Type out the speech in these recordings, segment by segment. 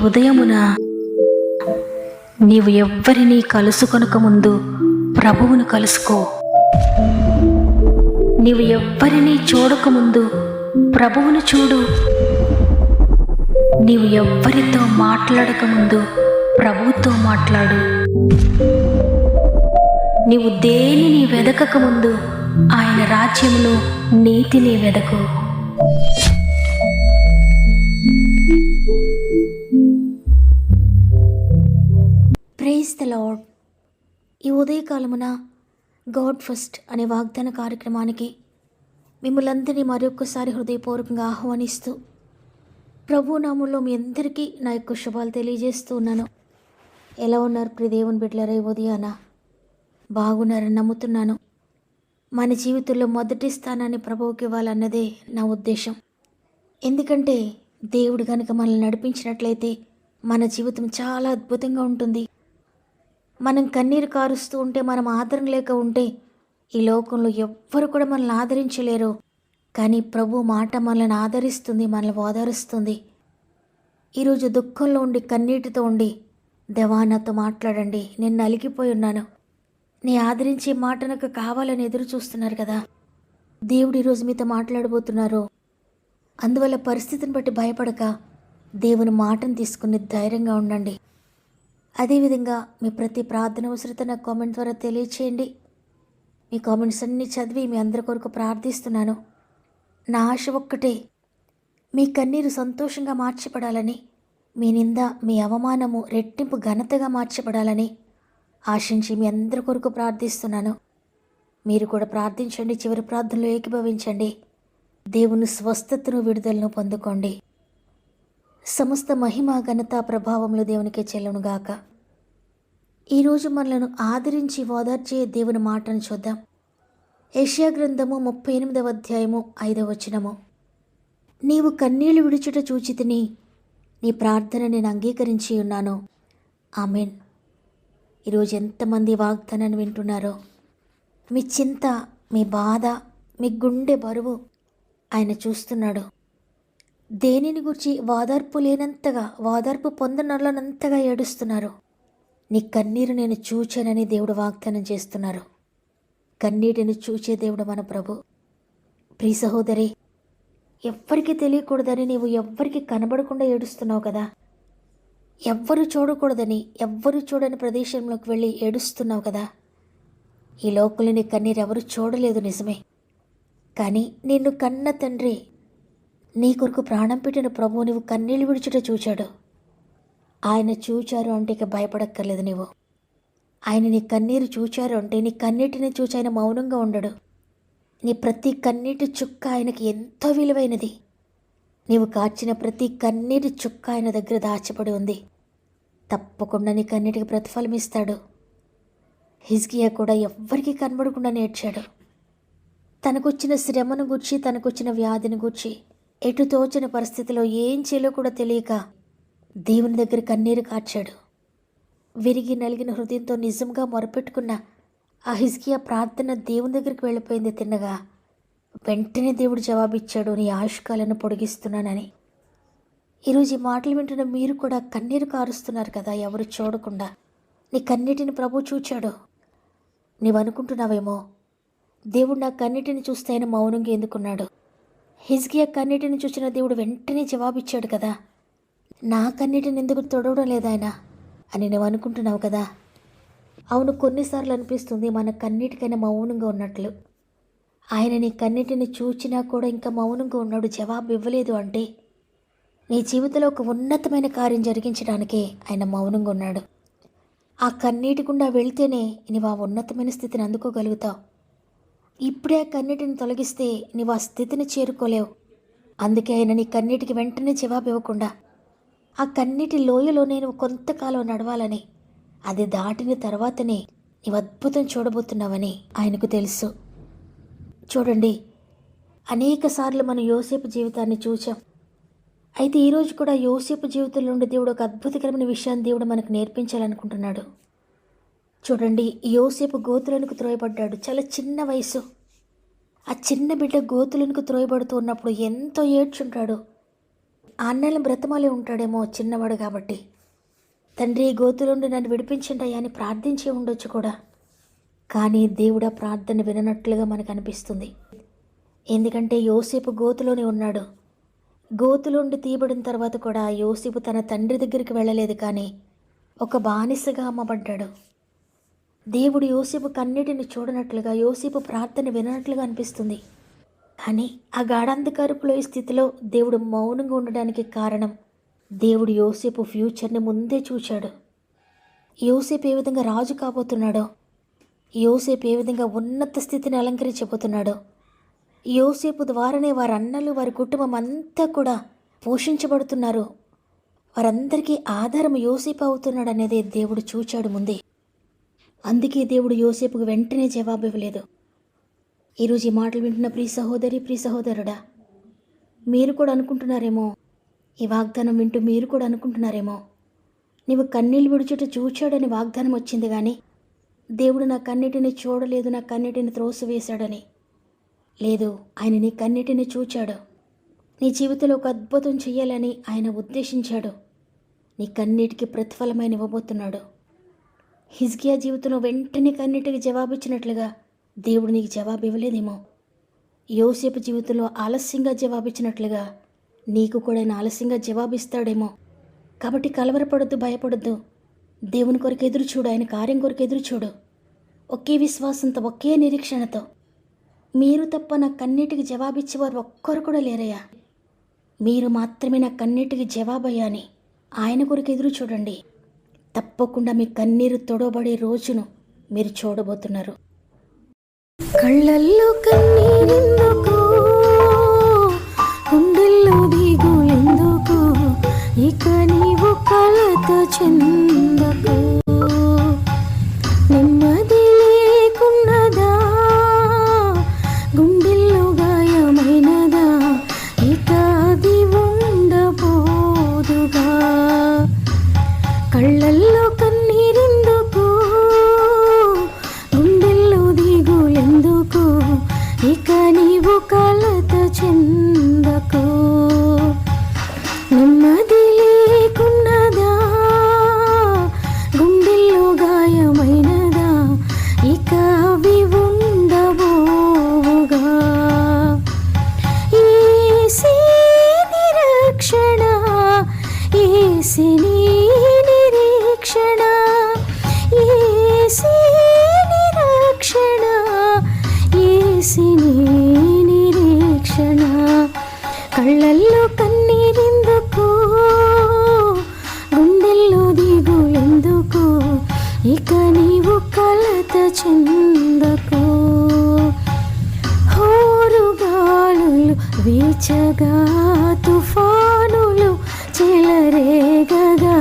ఉదయమున నీవు ఎవ్వరినీ కలుసుకొనక ముందు ప్రభువును కలుసుకో. నీవు ఎవ్వరినీ చూడకముందు ప్రభువును చూడు. నీవు ఎవ్వరితో మాట్లాడకముందు ప్రభువుతో మాట్లాడు. నీవు దేనిని వెదకకముందు ఆయన రాజ్యములో నీతిని వెదకు. Praise the lord. ఈ ఉదయకాలమున గాడ్ ఫస్ట్ అనే వాగ్దాన కార్యక్రమానికి మిమ్మల్ందరినీ మరొకసారి హృదయపూర్వకంగా ఆహ్వానిస్తూ ప్రభు నామంలో మీ అందరికీ నా యొక్క శుభాలు తెలియజేస్తూ ఉన్నాను. ఎలా ఉన్నారు ప్రియ దేవుని బిడ్డలారా? ఈ ఉదయాన బాగున్నారని నమ్ముతున్నాను. మన జీవితంలో మొదటి స్థానాన్ని ప్రభువుకి ఇవ్వాలన్నదే నా ఉద్దేశం. ఎందుకంటే దేవుడు కనుక మనల్ని నడిపించినట్లయితే మన జీవితం చాలా అద్భుతంగా ఉంటుంది. మనం కన్నీరు కారుస్తూ ఉంటే, మనం ఆదరణ లేక ఉంటే ఈ లోకంలో ఎవ్వరు కూడా మనల్ని ఆదరించలేరు. కానీ ప్రభు మాట మనల్ని ఆదరిస్తుంది, మనల్ని ఓదారుస్తుంది. ఈరోజు దుఃఖంలో ఉండి కన్నీటితో ఉండి దేవా నాతో మాట్లాడండి, నేను నలిగిపోయి ఉన్నాను, నీ ఆదరించే మాట నాకు కావాలని ఎదురు చూస్తున్నారు కదా. దేవుడు ఈరోజు మీతో మాట్లాడబోతున్నారు. అందువల్ల పరిస్థితిని బట్టి భయపడక దేవుని మాటను తీసుకుని ధైర్యంగా ఉండండి. అదేవిధంగా మీ ప్రతి ప్రార్థన అవసరత నాకు కామెంట్ ద్వారా తెలియచేయండి. మీ కామెంట్స్ అన్నీ చదివి మీ అందరి కొరకు ప్రార్థిస్తున్నాను. నా ఆశ ఒక్కటే, మీ కన్నీరు సంతోషంగా మార్చబడాలని, మీ నింద మీ అవమానము రెట్టింపు ఘనతగా మార్చబడాలని ఆశించి మీ అందరి కొరకు ప్రార్థిస్తున్నాను. మీరు కూడా ప్రార్థించండి. చివరి ప్రార్థనలో ఏకీభవించండి. దేవుని స్వస్థతను విడుదలను పొందుకోండి. సమస్త మహిమ ఘనత ప్రభావములు దేవునికే చెల్లునుగాక. ఈరోజు మనలను ఆదరించి ఓదార్చే దేవుని మాటను చూద్దాం. యెషయా గ్రంథము 38వ అధ్యాయము 5వ వచనము. నీవు కన్నీళ్లు విడుచుట చూచితిని, నీ ప్రార్థన నేను అంగీకరించి ఉన్నాను. ఆమెన్. ఈరోజు ఎంతమంది వాగ్దానాన్ని వింటున్నారో, మీ చింత, మీ బాధ, మీ గుండె బరువు ఆయన చూస్తున్నాడు. దేనిని గురించి ఓదార్పు లేనంతగా, ఓదార్పు పొందనర్లనంతగా ఏడుస్తున్నారు. నీ కన్నీరు నేను చూచానని దేవుడు వాగ్దానం చేస్తున్నారు. కన్నీటిని చూచే దేవుడు మన ప్రభు. ప్రియ సహోదరి, ఎవ్వరికీ తెలియకూడదని నీవు ఎవ్వరికి కనబడకుండా ఏడుస్తున్నావు కదా. ఎవ్వరు చూడకూడదని, ఎవ్వరు చూడని ప్రదేశంలోకి వెళ్ళి ఏడుస్తున్నావు కదా. ఈ లోకంలో నీ కన్నీరు ఎవరు చూడలేదు నిజమే, కానీ నిన్ను కన్న తండ్రి, నీ కొరకు ప్రాణం పెట్టిన ప్రభువు నీవు కన్నీళ్ళు విడుచుట చూచాడు. ఆయన చూచారు అంటే ఇక భయపడక్కర్లేదు. నీవు ఆయన నీ కన్నీరు చూచారు అంటే నీ కన్నీటిని చూచి ఆయన మౌనంగా ఉండడు. నీ ప్రతి కన్నీటి చుక్క ఆయనకి ఎంతో విలువైనది. నీవు కార్చిన ప్రతి కన్నీటి చుక్క ఆయన దగ్గర దాచబడి ఉంది. తప్పకుండా నీ కన్నీటికి ప్రతిఫలం ఇస్తాడు. హిజ్కియా కూడా ఎవ్వరికీ కనబడకుండా నేర్చాడు. తనకొచ్చిన శ్రమను గూర్చి, తనకొచ్చిన వ్యాధిని గూర్చి ఎటు తోచిన పరిస్థితిలో ఏం చేయాలో కూడా తెలియక దేవుని దగ్గర కన్నీరు కార్చాడు. విరిగి నలిగిన హృదయంతో నిజంగా మొరపెట్టుకున్న ఆ హిజ్కియా ప్రార్థన దేవుని దగ్గరికి వెళ్ళిపోయింది. తిన్నగా వెంటనే దేవుడు జవాబిచ్చాడు, నీ ఆయుష్కాలను పొడిగిస్తున్నానని. ఈరోజు ఈ మాటలు వింటున్న మీరు కూడా కన్నీరు కారుస్తున్నారు కదా, ఎవరు చూడకుండా. నీ కన్నీటిని ప్రభు చూచాడు. నీవు అనుకుంటున్నావేమో, దేవుడు నా కన్నీటిని చూస్తే ఆయన మౌనంగా ఎందుకున్నాడు? హిజ్కియా కన్నీటిని చూసిన దేవుడు వెంటనే జవాబిచ్చాడు కదా, నా కన్నీటిని ఎందుకు తొడవడం లేదాయన అని నువ్వు అనుకుంటున్నావు కదా. అవును, కొన్నిసార్లు అనిపిస్తుంది మన కన్నీటికైనా మౌనంగా ఉన్నట్లు. ఆయన నీ కన్నీటిని చూచినా కూడా ఇంకా మౌనంగా ఉన్నాడు, జవాబు ఇవ్వలేదు. అంటే నీ జీవితంలో ఒక ఉన్నతమైన కార్యం జరిగించడానికే ఆయన మౌనంగా ఉన్నాడు. ఆ కన్నీటి గుండా వెళ్తేనే నీవు ఆ ఉన్నతమైన స్థితిని అందుకోగలుగుతావు. ఇప్పుడే ఆ కన్నీటిని తొలగిస్తే నీవు ఆ స్థితిని చేరుకోలేవు. అందుకే ఆయన నీ కన్నీటికి వెంటనే జవాబు ఇవ్వకుండా ఆ కన్నీటి లోయలో నేను కొంతకాలం నడవాలని, అది దాటిన తర్వాతనే నీవు అద్భుతం చూడబోతున్నావని ఆయనకు తెలుసు. చూడండి, అనేక సార్లు మనం యోసేపు జీవితాన్ని చూసాం. అయితే ఈరోజు కూడా యోసేపు జీవితంలో నుండి దేవుడు ఒక అద్భుతకరమైన విషయాన్ని దేవుడు మనకు నేర్పించాలనుకుంటున్నాడు. చూడండి, యోసేపు గోతులకు త్రోయబడ్డాడు. చాలా చిన్న వయసు. ఆ చిన్న బిడ్డ గోతులకు త్రోయబడుతూ ఉన్నప్పుడు ఎంతో ఏడ్చుంటాడు. ఆ అన్నలను బ్రతమాలి ఉంటాడేమో చిన్నవాడు కాబట్టి. తండ్రి, గోతులుండి నన్ను విడిపించండి అయ్యా అని ప్రార్థించి ఉండొచ్చు కూడా. కానీ దేవుడు ఆ ప్రార్థన విననట్లుగా మనకు అనిపిస్తుంది. ఎందుకంటే యోసేపు గోతులోనే ఉన్నాడు. గోతులుండి తీయబడిన తర్వాత కూడా యోసేపు తన తండ్రి దగ్గరికి వెళ్ళలేదు, కానీ ఒక బానిసగా అమ్మబడ్డాడు. దేవుడు యోసేపు కన్నీటిని చూడనట్లుగా, యోసేపు ప్రార్థన విననట్లుగా అనిపిస్తుంది. కానీ ఆ గాఢాంధకారపులో ఈ స్థితిలో దేవుడు మౌనంగా ఉండడానికి కారణం, దేవుడు యోసేపు ఫ్యూచర్ని ముందే చూశాడు. యోసేపు ఏ విధంగా రాజు కాబోతున్నాడో, యోసేపు ఏ విధంగా ఉన్నత స్థితిని అలంకరించబోతున్నాడో, యోసేపు ద్వారానే వారి అన్నలు, వారి కుటుంబం అంతా కూడా పోషించబడుతున్నారు, వారందరికీ ఆధారం యోసేపు అవుతున్నాడు అనేది దేవుడు చూచాడు ముందే. అందుకే దేవుడు యోసేపుకు వెంటనే జవాబు ఇవ్వలేదు. ఈరోజు ఈ మాటలు వింటున్న ప్రియ సహోదరి, ప్రియ సహోదరుడా, మీరు కూడా అనుకుంటున్నారేమో, ఈ వాగ్దానం వింటూ మీరు కూడా అనుకుంటున్నారేమో, నీవు కన్నీళ్ళు విడుచుట చూచాడని వాగ్దానం వచ్చింది, కానీ దేవుడు నా కన్నీటిని చూడలేదు, నా కన్నీటిని త్రోసివేశాడని. లేదు, ఆయన నీ కన్నీటిని చూచాడు. నీ జీవితంలో ఒక అద్భుతం చెయ్యాలని ఆయన ఉద్దేశించాడు. నీ కన్నీటికి ప్రతిఫలమైన ఇవ్వబోతున్నాడు. హిజ్కియా జీవితంలో వెంటనే కన్నీటికి జవాబిచ్చినట్లుగా దేవుడు నీకు జవాబు ఇవ్వలేదేమో. యోసేపు జీవితంలో ఆలస్యంగా జవాబిచ్చినట్లుగా నీకు కూడా ఆయన ఆలస్యంగా జవాబిస్తాడేమో. కాబట్టి కలవరపడొద్దు, భయపడొద్దు. దేవుని కొరకు ఎదురు చూడు, ఆయన కార్యం కొరకు ఎదురు చూడు. ఒకే విశ్వాసంతో, ఒకే నిరీక్షణతో. మీరు తప్ప నా కన్నీటికి జవాబిచ్చేవారు ఒక్కరు కూడా లేరయ్యా, మీరు మాత్రమే నా కన్నీటికి జవాబయ్యా అని ఆయన కొరకు ఎదురు చూడండి. తప్పకుండా మీ కన్నీరు తొడబడే రోజును మీరు చూడబోతున్నారు. కళ్ళల్లో కన్నీరెందుకు, గుండెల్లో దిగులెందుకు, ఇక నీవు కలత చెందకు. నెమ్మది లేకున్నదా, గుండెల్లో గాయమైనదా, ఇక అది ఉండబోదుగా. కళ్ళల్లో కన్నీరెందుకు, గుండెల్లో దిగులెందుకు, ఇక నీవు కలత చెందకు. నెమ్మది లేకున్నదా, గుండెల్లో గాయమైనదా, ఇక అవి ఉండబోవుగా. ఏసీ నిరీక్షణ, ఏసీ నిరీక్షణ, ఏసీ నిరీక్షణ, ఏసీ నిరీక్షణ. కళ్ళల్లో కన్నీరెందుకు, గుండెల్లో దిగులెందుకు, ఇక నీవు కలత చెందకు. హోరుగాలులు వీచగా, తుఫానులు చెలరేగగా,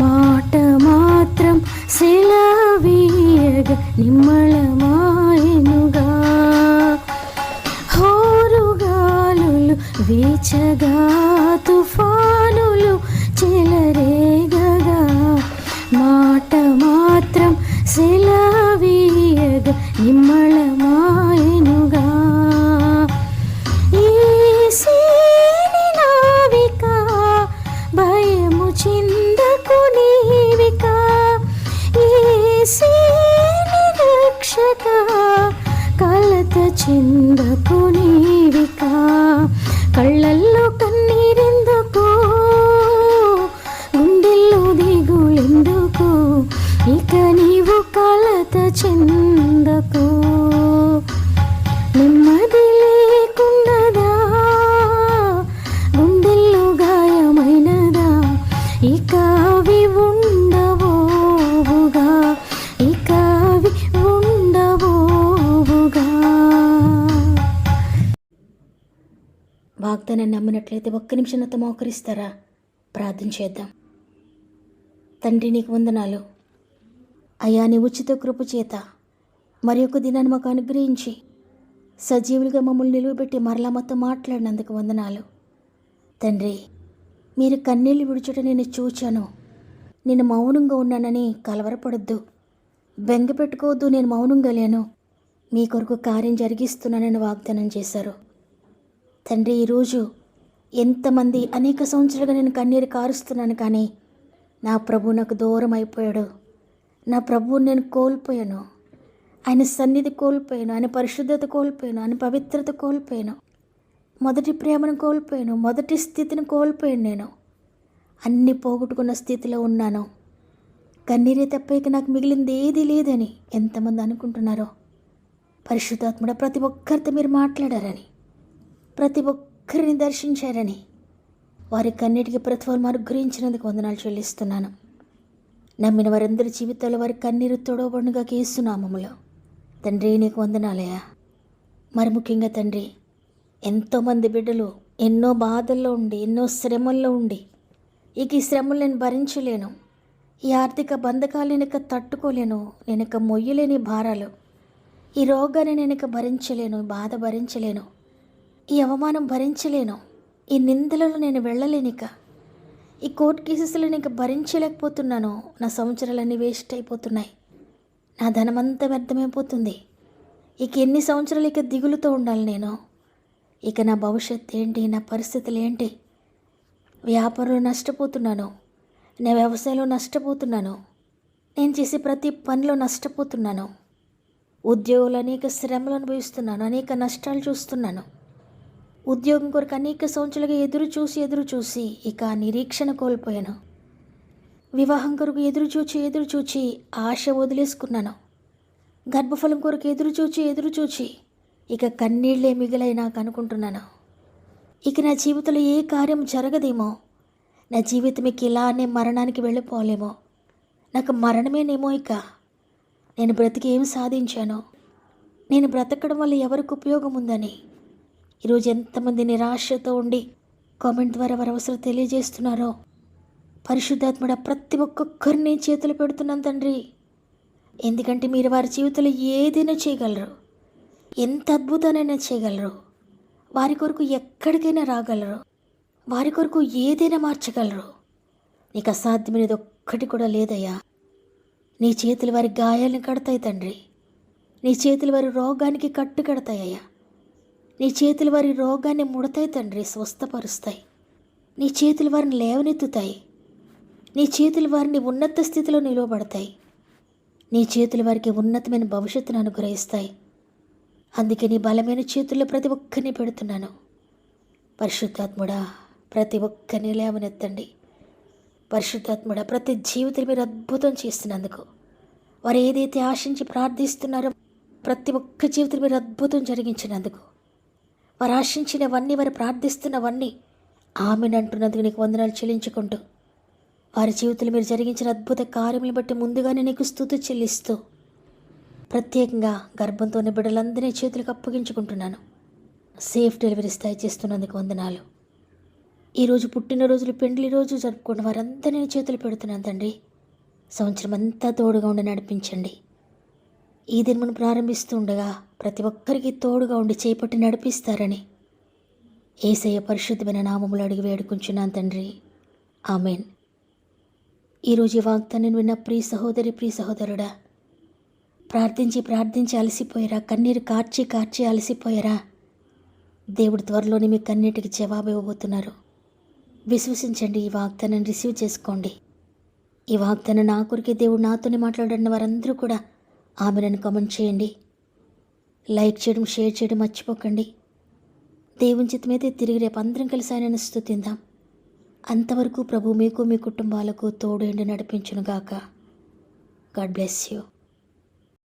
మాట మాత్రం సెలవీయగా నిమ్మళమాయెనుగా. హోరుగాలులు వీచగా, తుఫానులు చెలరేగగా, మాట మాత్రం సెలవీయగా నిమ్మళమాయెనుగా. ఏసీని నావిక, భయము చిందకు నీవిక. ఏసీని రక్షక, కలత చిందకు నీవిక. కళ్ళల్లో కన్నీరెందుకు, గుండెల్లో దిగులెందుకు, ఇక నీవు కలత చెందకు. నెమ్మది లేకున్నదా, గుండెల్లో గాయమైనదా, ఇక అవి ఉండబోవుగా, ఇక అవి ఉండబోవుగా. వాగ్దానాన్ని నమ్మినట్లయితే ఒక్క నిమిషం నాతో మోకరిస్తారా? ప్రార్థన చేద్దాం. తండ్రి, నీకు వందనాలు అయ్యా. నీ ఉచిత కృప చేత మరి ఒక దినాన్ని మాకు అనుగ్రహించి సజీవులుగా మమ్మల్ని నిలువబెట్టి మరలా మాతో మాట్లాడినందుకు వందనాలు తండ్రి. మీరు కన్నీళ్ళు విడుచుట నేను చూచాను, నేను మౌనంగా ఉన్నానని కలవరపడొద్దు, బెంగ పెట్టుకోవద్దు. నేను మౌనంగా లేను, మీ కొరకు కార్యం జరిగిస్తున్నానని వాగ్దానం చేశారు తండ్రి. ఈరోజు ఎంతమంది అనేక సంవత్సరాలుగా నేను కన్నీరు కారుస్తున్నాను, కానీ నా ప్రభు నాకు దూరం అయిపోయాడు. నా ప్రభువుని నేను కోల్పోయాను. ఆయన సన్నిధి కోల్పోయాను, ఆయన పరిశుద్ధత కోల్పోయాను, ఆయన పవిత్రత కోల్పోయాను, మొదటి ప్రేమను కోల్పోయాను, మొదటి స్థితిని కోల్పోయాను. నేను అన్నీ పోగొట్టుకున్న స్థితిలో ఉన్నాను. కన్నీరే తప్ప ఇక నాకు మిగిలింది ఏదీ లేదని ఎంతమంది అనుకుంటున్నారో, పరిశుద్ధాత్ముడ ప్రతి ఒక్కరితో మీరు మాట్లాడారని, ప్రతి ఒక్కరిని దర్శించారని, వారి కన్నీటికి ప్రతిఫలం అనుగ్రహించినందుకు వందనాలు చెల్లిస్తున్నాను. నమ్మిన వారందరి జీవితాల్లో వారి కన్నీరు తొడవబడుగా కేస్తున్నామములో తండ్రి నీకు వందనాలయ్యా. మరి ముఖ్యంగా తండ్రి, ఎంతోమంది బిడ్డలు ఎన్నో బాధల్లో ఉండి, ఎన్నో శ్రమల్లో ఉండి, ఇక ఈ శ్రమలు నేను భరించలేను, ఈ ఆర్థిక బంధకాలు నేను ఇక తట్టుకోలేను, నేను ఇక మొయ్యలేని భారాలు, ఈ రోగాన్ని నేను ఇక భరించలేను, బాధ భరించలేను, ఈ అవమానం భరించలేను, ఈ నిందలలో నేను వెళ్ళలేనిక, ఈ కోర్టు కేసెస్లో నేను ఇక భరించలేకపోతున్నాను, నా సంవత్సరాలన్నీ వేస్ట్ అయిపోతున్నాయి, నా ధనమంతా వ్యర్థమైపోతుంది, ఇక ఎన్ని సంవత్సరాలు ఇక దిగులుతో ఉండాలి నేను, ఇక నా భవిష్యత్తు ఏంటి, నా పరిస్థితులు ఏంటి, వ్యాపారంలో నష్టపోతున్నాను, నా వ్యవసాయంలో నష్టపోతున్నాను, నేను చేసే ప్రతి పనిలో నష్టపోతున్నాను, ఉద్యోగులు అనేక శ్రమలు అనుభవిస్తున్నాను, అనేక నష్టాలు చూస్తున్నాను, ఉద్యోగం కొరకు అనేక సంవత్సరాలుగా ఎదురు చూసి ఇక నిరీక్షణ కోల్పోయాను, వివాహం కొరకు ఎదురు చూచి ఆశ వదిలేసుకున్నాను, గర్భఫలం కొరకు ఎదురు చూచి ఇక కన్నీళ్లే మిగిలై నాకు అనుకుంటున్నాను. ఇక నా జీవితంలో ఏ కార్యం జరగదేమో, నా జీవితం ఇక ఇలానే మరణానికి వెళ్ళిపోలేమో, నాకు మరణమేనేమో, ఇక నేను బ్రతికి ఏం సాధించాను, నేను బ్రతకడం వల్ల ఎవరికి ఉపయోగం ఉందని ఈరోజు ఎంతమంది నిరాశతో ఉండి కామెంట్ ద్వారా వారి అవసరం తెలియజేస్తున్నారో, పరిశుద్ధాత్ముడ ప్రతి ఒక్కొక్కరిని చేతులు పెడుతున్నాను తండ్రి. ఎందుకంటే మీరు వారి జీవితంలో ఏదైనా చేయగలరు, ఎంత అద్భుతానైనా చేయగలరు, వారి కొరకు ఎక్కడికైనా రాగలరు, వారి కొరకు ఏదైనా మార్చగలరు. నీకు అసాధ్యమైనది ఒక్కటి కూడా లేదయ్యా. నీ చేతులు వారి గాయాలను కడతాయి తండ్రి, నీ చేతులు వారి రోగానికి కట్టు కడతాయ్యా, నీ చేతులు వారి రోగాన్ని ముడతాయి తండ్రి, స్వస్థపరుస్తాయి, నీ చేతులు వారిని లేవనెత్తుతాయి, నీ చేతులు వారిని ఉన్నత స్థితిలో నిలవబడతాయి, నీ చేతులు వారికి ఉన్నతమైన భవిష్యత్తును అనుగ్రహిస్తాయి. అందుకే నీ బలమైన చేతుల్లో ప్రతి ఒక్కరిని పెడుతున్నాను. పరిశుద్ధాత్ముడా ప్రతి ఒక్కరిని లేవనెత్తండి. పరిశుద్ధాత్ముడా ప్రతి జీవితం మీరు అద్భుతం చేస్తున్నందుకు, వారు ఏదైతే ఆశించి ప్రార్థిస్తున్నారో ప్రతి ఒక్క జీవితం మీరు అద్భుతం జరిగించినందుకు, వారు ఆశించినవన్నీ, వారు ప్రార్థిస్తున్నవన్నీ ఆమెను అంటున్నందుకు నీకు వందనాలు చెల్లించుకుంటూ, వారి జీవితంలో మీరు జరిగించిన అద్భుత కార్యములను బట్టి ముందుగానే నీకు స్తుతి చెల్లిస్తూ, ప్రత్యేకంగా గర్భంతో ఉన్న బిడ్డలందరినీ చేతులకు అప్పగించుకుంటున్నాను. సేఫ్ డెలివరీ స్థాయి చేస్తున్నందుకు వందనాలు. ఈరోజు పుట్టినరోజులు, పెండ్లి రోజు జరుపుకున్న వారందరినీ చేతులు పెడుతున్నాను తండ్రి. సంవత్సరం అంతా తోడుగా ఉండి నడిపించండి. ఈ దినమును ప్రారంభిస్తూ ఉండగా ప్రతి ఒక్కరికి తోడుగా ఉండి చేపట్టి నడిపిస్తారని యేసయ్య పరిశుద్ధమైన నామములు అడిగి వేడుకుంటున్నాను తండ్రి. ఆమెన్. ఈరోజు ఈ వాగ్దానం విన్న ప్రియ సహోదరుడా, ప్రార్థించి అలసిపోయారా? కన్నీరు కార్చి అలసిపోయారా? దేవుడు త్వరలోనే మీ కన్నీటికి జవాబు ఇవ్వబోతున్నారు. విశ్వసించండి, ఈ వాగ్దానాన్ని రిసీవ్ చేసుకోండి. ఈ వాగ్దానం నా కొరికే దేవుడు నాతోనే మాట్లాడిన వారందరూ కూడా ఆమెను కామెంట్ చేయండి. లైక్ చేయడం, షేర్ చేయడం మర్చిపోకండి. దేవుని చిత్తమైతే తిరిగి రేపు అందరం కలిసి ఆయనను స్తుతిందాం. అంతవరకు ప్రభు మీకు, మీ కుటుంబాలకు తోడు ఎండి నడిపించునుగాక. God bless you.